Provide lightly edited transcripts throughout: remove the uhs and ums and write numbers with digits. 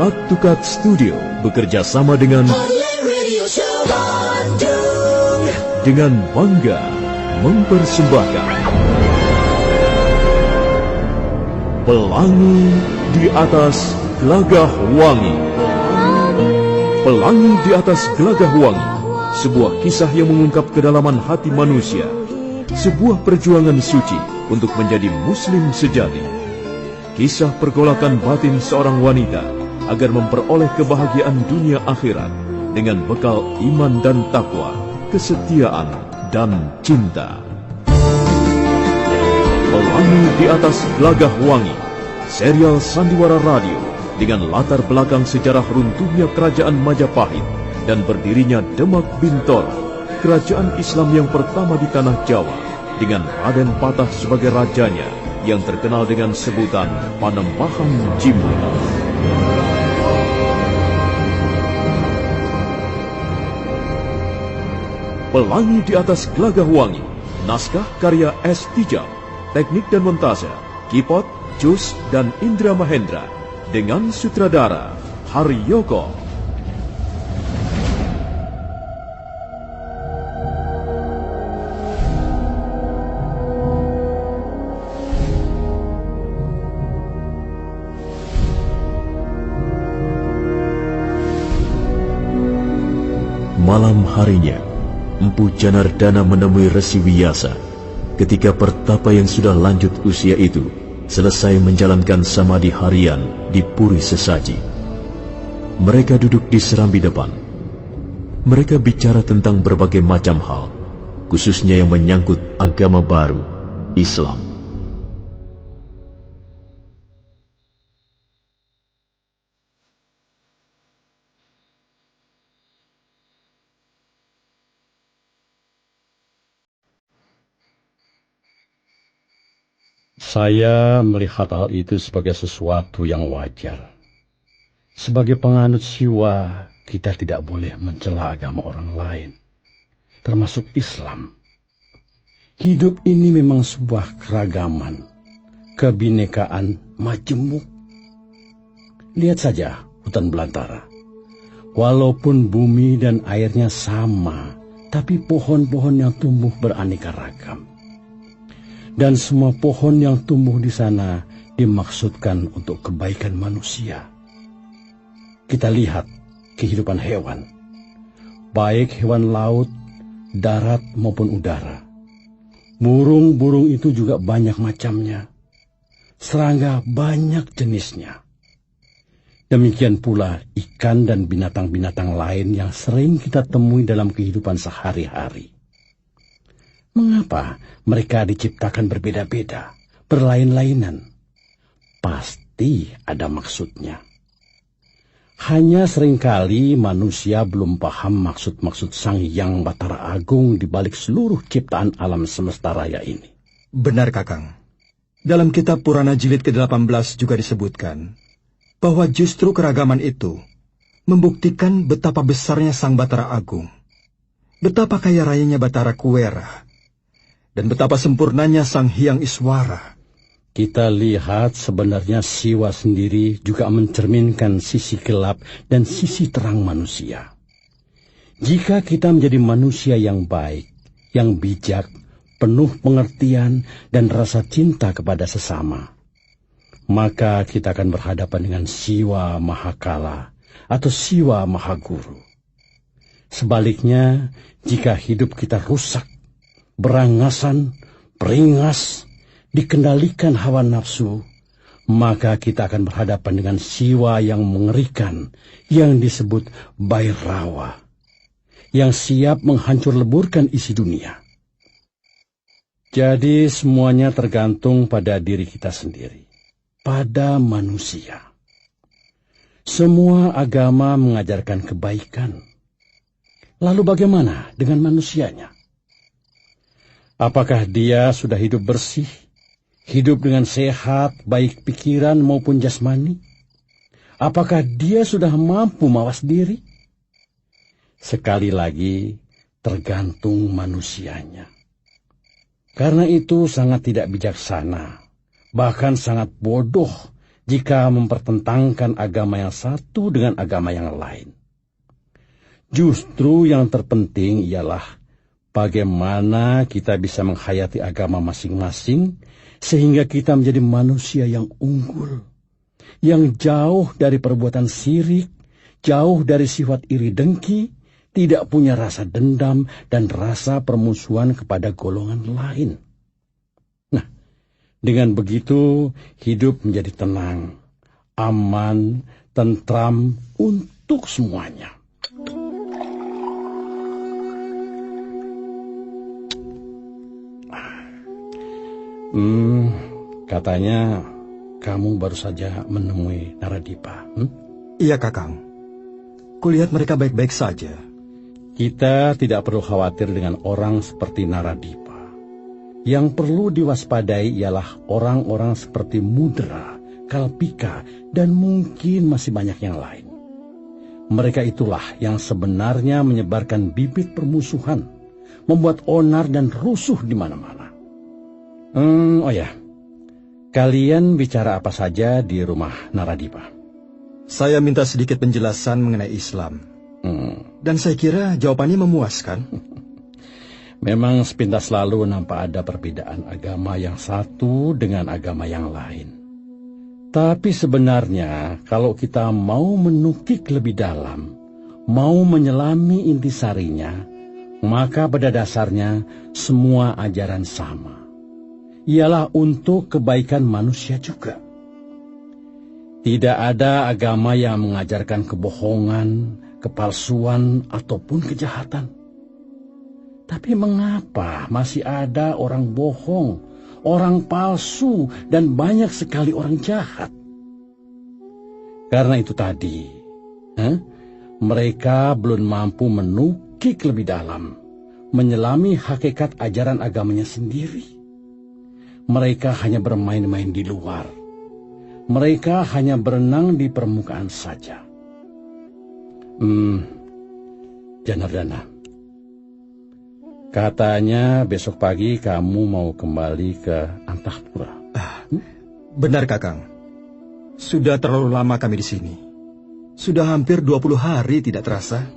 Cut to Cut Studio bekerja sama dengan dengan bangga mempersembahkan Pelangi di Atas Gelagah Wangi. Pelangi di Atas Gelagah Wangi, sebuah kisah yang mengungkap kedalaman hati manusia, sebuah perjuangan suci untuk menjadi muslim sejati. Kisah pergolakan batin seorang wanita agar memperoleh kebahagiaan dunia akhirat dengan bekal iman dan takwa, kesetiaan dan cinta. Pelangi di Atas Gelagah Wangi, serial sandiwara radio dengan latar belakang sejarah runtuhnya kerajaan Majapahit dan berdirinya Demak Bintoro, kerajaan Islam yang pertama di tanah Jawa, dengan Raden Patah sebagai rajanya yang terkenal dengan sebutan Panembahan Jimli. Pelangi di Atas Gelagah Wangi, naskah karya S. Tijab, teknik dan montase Kipot, Jus dan Indra Mahendra, dengan sutradara Haryoko. Malam harinya, Empu Janardana menemui Resi Wiyasa ketika pertapa yang sudah lanjut usia itu selesai menjalankan samadhi harian di Puri Sesaji. Mereka duduk di serambi depan. Mereka bicara tentang berbagai macam hal, khususnya yang menyangkut agama baru, Islam. Saya melihat hal itu sebagai sesuatu yang wajar. Sebagai penganut Siwa, kita tidak boleh mencela agama orang lain, termasuk Islam. Hidup ini memang sebuah keragaman, kebinekaan majemuk. Lihat saja hutan belantara. Walaupun bumi dan airnya sama, tapi pohon-pohon yang tumbuh beraneka ragam. Dan semua pohon yang tumbuh di sana dimaksudkan untuk kebaikan manusia. Kita lihat kehidupan hewan, baik hewan laut, darat maupun udara. Burung-burung itu juga banyak macamnya. Serangga banyak jenisnya. Demikian pula ikan dan binatang-binatang lain yang sering kita temui dalam kehidupan sehari-hari. Mengapa mereka diciptakan berbeda-beda, berlain-lainan? Pasti ada maksudnya. Hanya seringkali manusia belum paham maksud-maksud Sang Hyang Batara Agung di balik seluruh ciptaan alam semesta raya ini. Benar, Kakang. Dalam kitab Purana Jilid ke-18 juga disebutkan bahwa justru keragaman itu membuktikan betapa besarnya Sang Batara Agung, betapa kaya rayanya Batara Kuwera, dan betapa sempurnanya Sang Hyang Iswara. Kita lihat sebenarnya Siwa sendiri juga mencerminkan sisi gelap dan sisi terang manusia. Jika kita menjadi manusia yang baik, yang bijak, penuh pengertian dan rasa cinta kepada sesama, maka kita akan berhadapan dengan Siwa Mahakala atau Siwa Mahaguru. Sebaliknya, jika hidup kita rusak, berangasan, beringas, dikendalikan hawa nafsu, maka kita akan berhadapan dengan Siwa yang mengerikan, yang disebut Bhairawa, yang siap menghancur leburkan isi dunia. Jadi semuanya tergantung pada diri kita sendiri, pada manusia. Semua agama mengajarkan kebaikan. Lalu bagaimana dengan manusianya? Apakah dia sudah hidup bersih, hidup dengan sehat, baik pikiran maupun jasmani? Apakah dia sudah mampu mawas diri? Sekali lagi, tergantung manusianya. Karena itu sangat tidak bijaksana, bahkan sangat bodoh jika mempertentangkan agama yang satu dengan agama yang lain. Justru yang terpenting ialah bagaimana kita bisa menghayati agama masing-masing sehingga kita menjadi manusia yang unggul, yang jauh dari perbuatan syirik, jauh dari sifat iri dengki, tidak punya rasa dendam dan rasa permusuhan kepada golongan lain. Nah, dengan begitu hidup menjadi tenang, aman, tentram untuk semuanya. Katanya kamu baru saja menemui Naradipa. Iya, Kakang. Kulihat mereka baik-baik saja. Kita tidak perlu khawatir dengan orang seperti Naradipa. Yang perlu diwaspadai ialah orang-orang seperti Mudra, Kalpika, dan mungkin masih banyak yang lain. Mereka itulah yang sebenarnya menyebarkan bibit permusuhan, membuat onar dan rusuh di mana-mana. Oh ya, kalian bicara apa saja di rumah Naradipa? Saya minta sedikit penjelasan mengenai Islam. Dan saya kira jawabannya memuaskan. Memang sepintas lalu nampak ada perbedaan agama yang satu dengan agama yang lain. Tapi sebenarnya kalau kita mau menukik lebih dalam, mau menyelami intisarinya, maka pada dasarnya semua ajaran sama. Ialah untuk kebaikan manusia juga. Tidak ada agama yang mengajarkan kebohongan, kepalsuan, ataupun kejahatan. Tapi mengapa masih ada orang bohong, orang palsu, dan banyak sekali orang jahat? Karena itu tadi, mereka belum mampu menukik lebih dalam, menyelami hakikat ajaran agamanya sendiri. Mereka hanya bermain-main di luar. Mereka hanya berenang di permukaan saja. Janardana, katanya besok pagi kamu mau kembali ke Antahpura. Benar, Kakang. Sudah terlalu lama kami di sini. Sudah hampir 20 hari tidak terasa.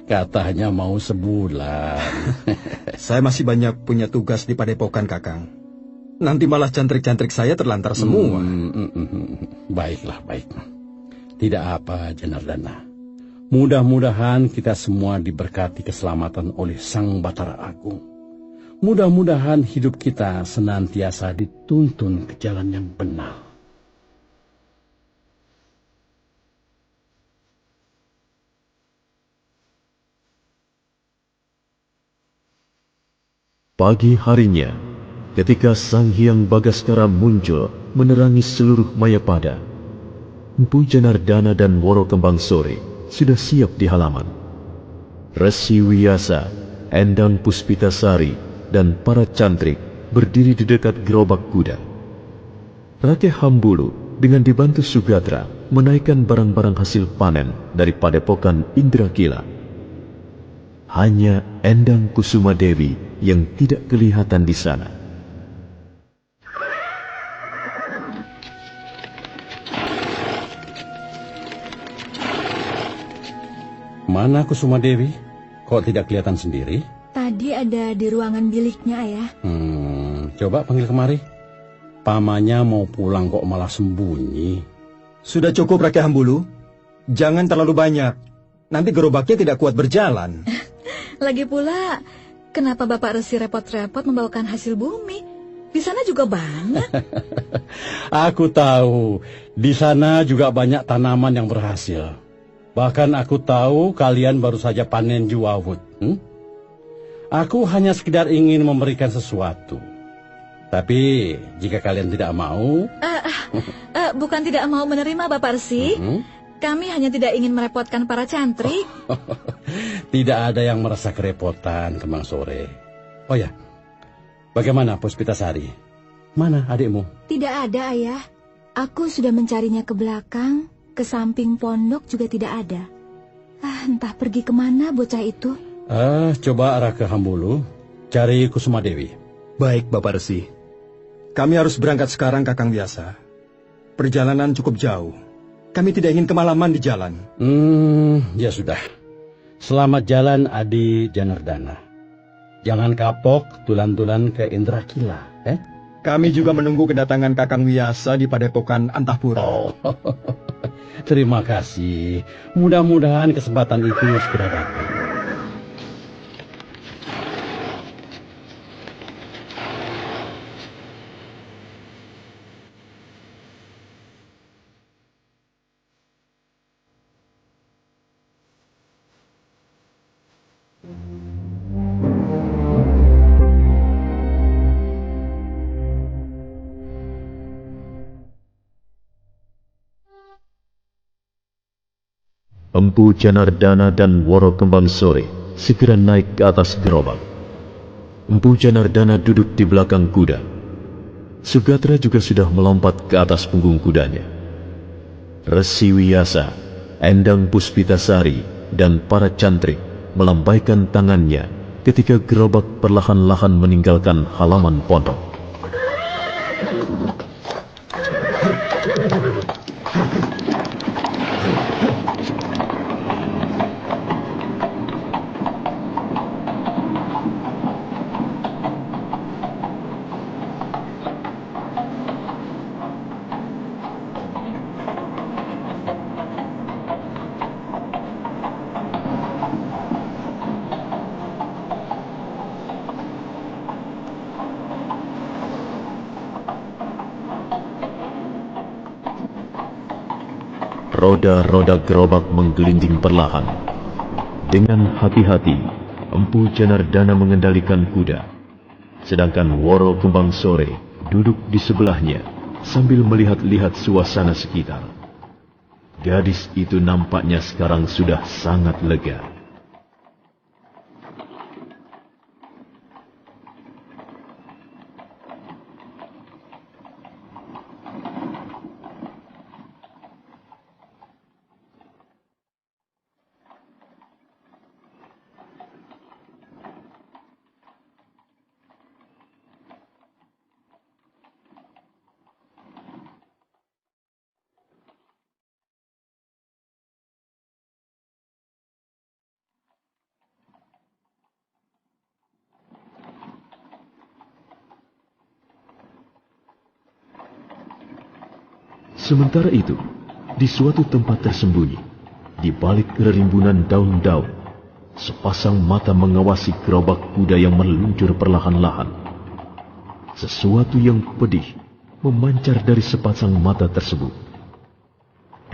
Katanya mau sebulan. Saya masih banyak punya tugas di padepokan, Kakang. Nanti malah cantrik-cantrik saya terlantar semua. Baiklah, baik. Tidak apa, Janardana. Mudah-mudahan kita semua diberkati keselamatan oleh Sang Batara Agung. Mudah-mudahan hidup kita senantiasa dituntun ke jalan yang benar. Pagi harinya, ketika Sang Hyang Bagaskara muncul menerangi seluruh Mayapada, Empu Janardana dan Woro Kembang Sore sudah siap di halaman. Resi Wiyasa, Endang Puspitasari, dan para cantrik berdiri di dekat gerobak kuda. Rakyat Hambulu dengan dibantu Sugatra menaikkan barang-barang hasil panen dari padepokan Indrakila. Hanya Endang Kusuma Dewi yang tidak kelihatan di sana. Mana Kusuma Dewi? Kok tidak kelihatan sendiri? Tadi ada di ruangan biliknya, Ayah. Coba panggil kemari. Pamannya mau pulang kok malah sembunyi. Sudah cukup, Rakyat Hambulu. Jangan terlalu banyak. Nanti gerobaknya tidak kuat berjalan. Lagi pula, kenapa Bapak Resi repot-repot membawakan hasil bumi? Di sana juga banyak. Aku tahu, di sana juga banyak tanaman yang berhasil. Bahkan aku tahu kalian baru saja panen juawut. Aku hanya sekedar ingin memberikan sesuatu. Tapi jika kalian tidak mau... Bukan tidak mau menerima, Bapak Resi. Kami hanya tidak ingin merepotkan para cantrik. Tidak ada yang merasa kerepotan, Kembang Sore. Oh ya, bagaimana Puspitasari? Mana adikmu? Tidak ada, Ayah. Aku sudah mencarinya ke belakang, ke samping pondok juga tidak ada. Entah pergi kemana bocah itu. Coba arah ke Hambulu, cari Kusuma Dewi. Baik, Bapak Resi. Kami harus berangkat sekarang, Kakang Biasa. Perjalanan cukup jauh. Kami tidak ingin kemalaman di jalan. Ya sudah. Selamat jalan Adi Janardana. Jangan kapok tulan-tulan ke Indrakila, Kami juga menunggu kedatangan Kakang Wiyasa di Padepokan Antahpura. Oh, terima kasih. Mudah-mudahan kesempatan itu segera datang. Empu Janardana dan Woro Kembang Sore segera naik ke atas gerobak. Empu Janardana duduk di belakang kuda. Sugatra juga sudah melompat ke atas punggung kudanya. Resi Wiyasa, Endang Puspitasari, dan para cantrik melambaikan tangannya ketika gerobak perlahan-lahan meninggalkan halaman pondok. Roda-roda gerobak menggelinding perlahan. Dengan hati-hati, Empu Janardana mengendalikan kuda, sedangkan Woro Kembang Sore duduk di sebelahnya sambil melihat-lihat suasana sekitar. Gadis itu nampaknya sekarang sudah sangat lega. Sementara itu, di suatu tempat tersembunyi, di balik rerimbunan daun-daun, sepasang mata mengawasi gerobak kuda yang meluncur perlahan-lahan. Sesuatu yang pedih memancar dari sepasang mata tersebut.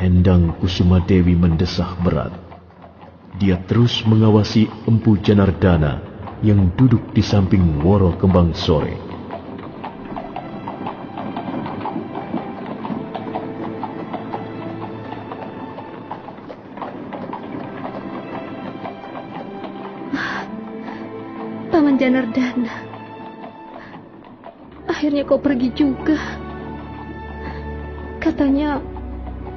Endang Kusumadewi mendesah berat. Dia terus mengawasi Empu Janardana yang duduk di samping Woro Kembang Sore. Paman Janardana, akhirnya kau pergi juga. Katanya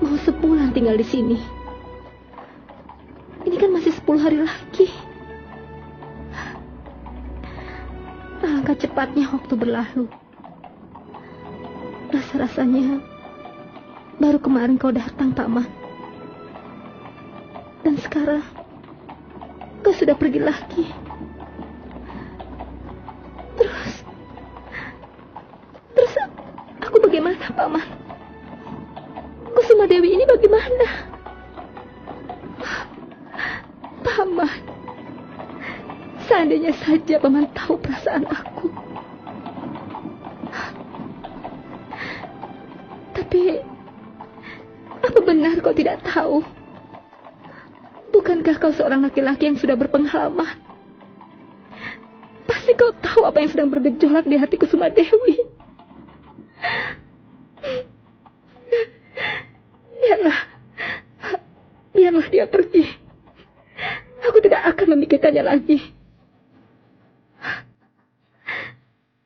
mau sebulan tinggal di sini. Ini kan masih 10 hari lagi. Alangkah cepatnya waktu berlalu. Rasa-rasanya baru kemarin kau datang, Paman. Dan sekarang kau sudah pergi lagi. Terus aku bagaimana, Paman? Kusumadewi ini bagaimana? Paman, seandainya saja Paman tahu perasaan aku. Tapi, apa benar kau tidak tahu? Bukankah kau seorang laki-laki yang sudah berpengalaman? Pasti kau tahu apa yang sedang bergejolak di hati Kusumadewi. Biarlah dia pergi. Aku tidak akan memikirkannya lagi.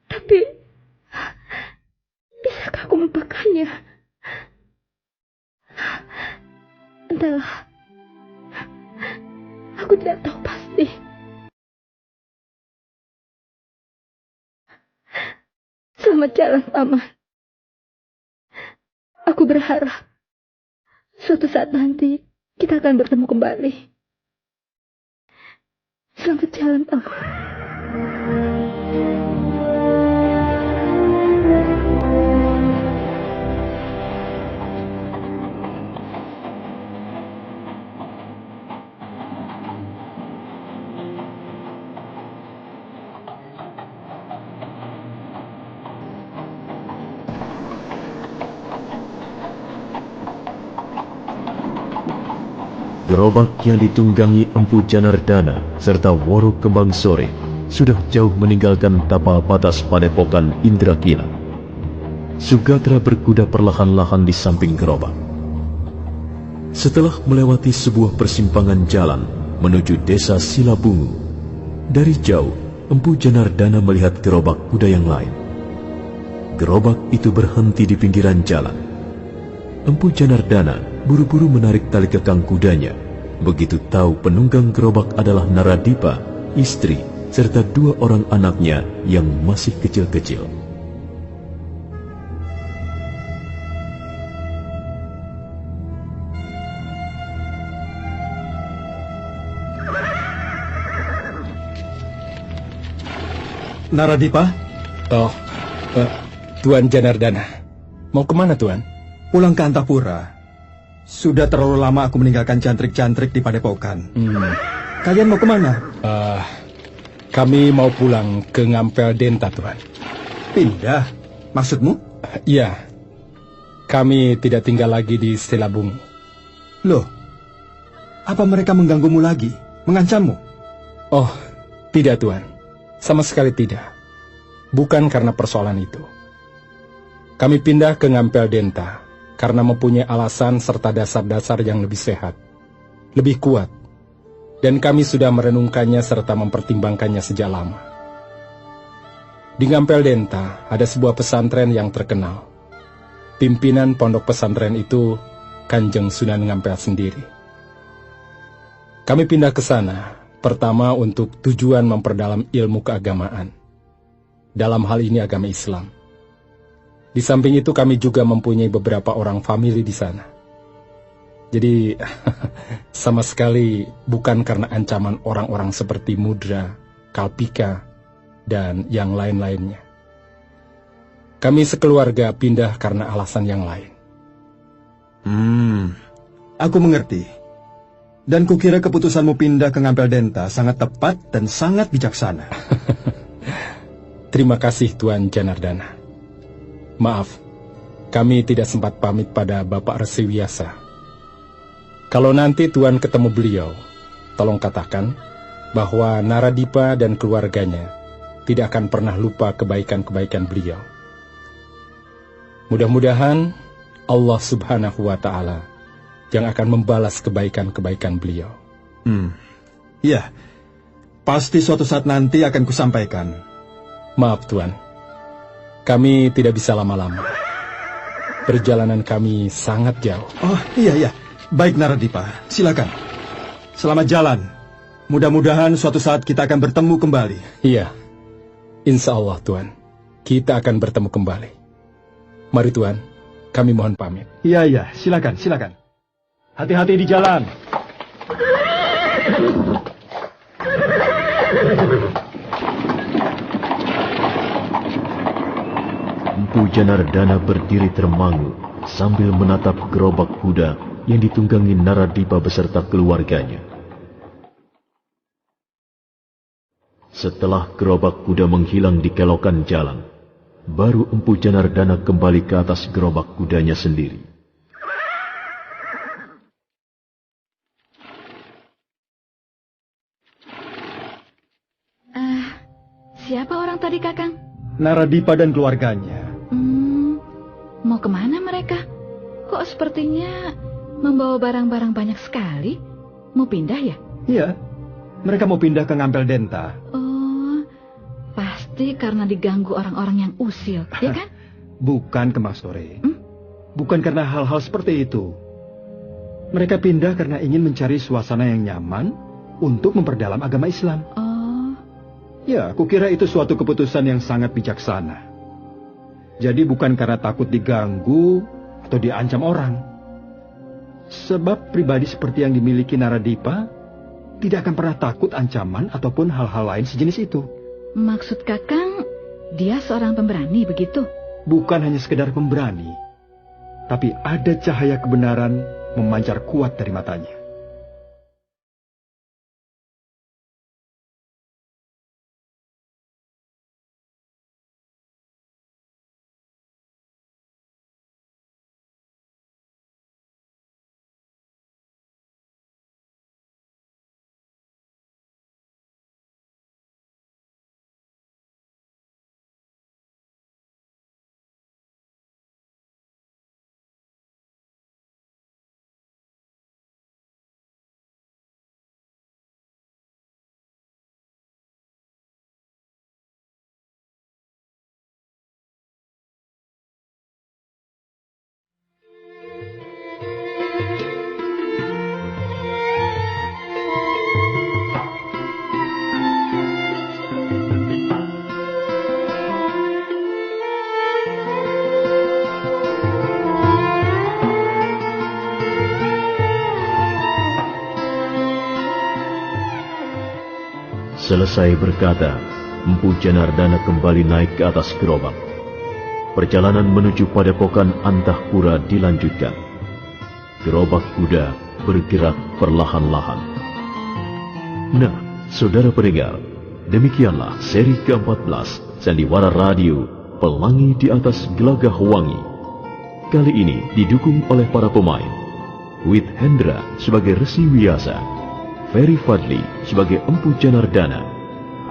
Tapi, bisakah aku melupakannya? Entahlah. Aku tidak tahu pasti. Selamat jalan, Paman. Aku berharap suatu saat nanti kita akan bertemu kembali. Selamat jalan, Tangguh. Gerobak yang ditunggangi Empu Janardana serta Woro Kembang Sore sudah jauh meninggalkan tapal batas padepokan Indrakila. Sugatra berkuda perlahan-lahan di samping gerobak. Setelah melewati sebuah persimpangan jalan menuju desa Silabungu, dari jauh Empu Janardana melihat gerobak kuda yang lain. Gerobak itu berhenti di pinggiran jalan. Empu Janardana buru-buru menarik tali kekang kudanya. Begitu tahu penunggang gerobak adalah Naradipa, istri, serta 2 orang anaknya yang masih kecil-kecil. Naradipa, Tuan Janardana. Mau kemana, Tuan? pulang ke Antapura. Sudah terlalu lama aku meninggalkan jantrik-jantrik di padepokan. Kalian mau kemana? Kami mau pulang ke Ngampel Denta, Tuan. Pindah? Maksudmu? Iya. Kami tidak tinggal lagi di Silabungu. Loh, apa mereka mengganggumu lagi? Mengancammu? Oh, tidak, Tuan. Sama sekali tidak. Bukan karena persoalan itu. Kami pindah ke Ngampel Denta karena mempunyai alasan serta dasar-dasar yang lebih sehat, lebih kuat, dan kami sudah merenungkannya serta mempertimbangkannya sejak lama. Di Ngampel Denta ada sebuah pesantren yang terkenal. Pimpinan pondok pesantren itu Kanjeng Sunan Ngampel sendiri. Kami pindah ke sana, pertama untuk tujuan memperdalam ilmu keagamaan. Dalam hal ini agama Islam. Di samping itu kami juga mempunyai beberapa orang famili di sana. Jadi sama sekali bukan karena ancaman orang-orang seperti Mudra, Kalpika, dan yang lain-lainnya. Kami sekeluarga pindah karena alasan yang lain. Aku mengerti. Dan kukira keputusanmu pindah ke Ngampel Denta sangat tepat dan sangat bijaksana. Terima kasih Tuan Janardana. Maaf, kami tidak sempat pamit pada Bapak Resi Wiyasa. Kalau nanti Tuan ketemu beliau, tolong katakan bahwa Naradipa dan keluarganya tidak akan pernah lupa kebaikan-kebaikan beliau. Mudah-mudahan Allah Subhanahu wa Ta'ala yang akan membalas kebaikan-kebaikan beliau. Ya, pasti suatu saat nanti akan kusampaikan. Maaf Tuan, kami tidak bisa lama-lama. Perjalanan kami sangat jauh. Oh, iya. Baik Naradipa, silakan. Selamat jalan. Mudah-mudahan suatu saat kita akan bertemu kembali. Iya, insya Allah Tuan, kita akan bertemu kembali. Mari Tuan, kami mohon pamit. Iya, silakan. Hati-hati di jalan. Empu Janardana berdiri termangu sambil menatap gerobak kuda yang ditunggangi Naradipa beserta keluarganya. Setelah gerobak kuda menghilang di kelokan jalan, baru Empu Janardana kembali ke atas gerobak kudanya sendiri. Siapa orang tadi, Kakang? Naradipa dan keluarganya. Mau kemana mereka? Kok sepertinya membawa barang-barang banyak sekali? Mau pindah ya? Iya, mereka mau pindah ke Ngampel Denta. Oh, pasti karena diganggu orang-orang yang usil, ya kan? Bukan, Kembang Sore. Bukan karena hal-hal seperti itu. Mereka pindah karena ingin mencari suasana yang nyaman untuk memperdalam agama Islam. Oh, Ya, kukira itu suatu keputusan yang sangat bijaksana. Jadi bukan karena takut diganggu atau diancam orang. Sebab pribadi seperti yang dimiliki Naradipa tidak akan pernah takut ancaman ataupun hal-hal lain sejenis itu. Maksud Kakang, dia seorang pemberani begitu? Bukan hanya sekedar pemberani, tapi ada cahaya kebenaran memancar kuat dari matanya. Selesai berkata, Empu Janardana kembali naik ke atas gerobak. Perjalanan menuju Padepokan Antahpura dilanjutkan. Gerobak kuda bergerak perlahan-lahan. Nah, saudara pendengar, demikianlah seri ke-14 Sandiwara Radio Pelangi di Atas Gelagah Wangi. Kali ini didukung oleh para pemain. Wit Hendra sebagai Resi Wiyasa, Ferry Fadli sebagai Empu Janardana,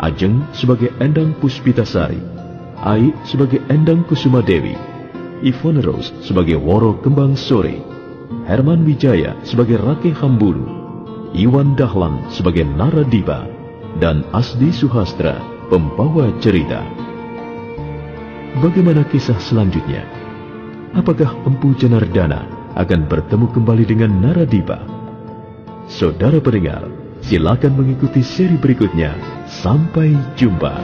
Ajeng sebagai Endang Puspitasari, Ai sebagai Endang Kusuma Dewi, Ivone Rose sebagai Woro Kembang Sore, Herman Wijaya sebagai Rake Hambulu, Iwan Dahlan sebagai Naradipa, dan Asdi Suhastra pembawa cerita. Bagaimana kisah selanjutnya? Apakah Empu Janardana akan bertemu kembali dengan Naradipa? Saudara pendengar, silakan mengikuti seri berikutnya. Sampai jumpa.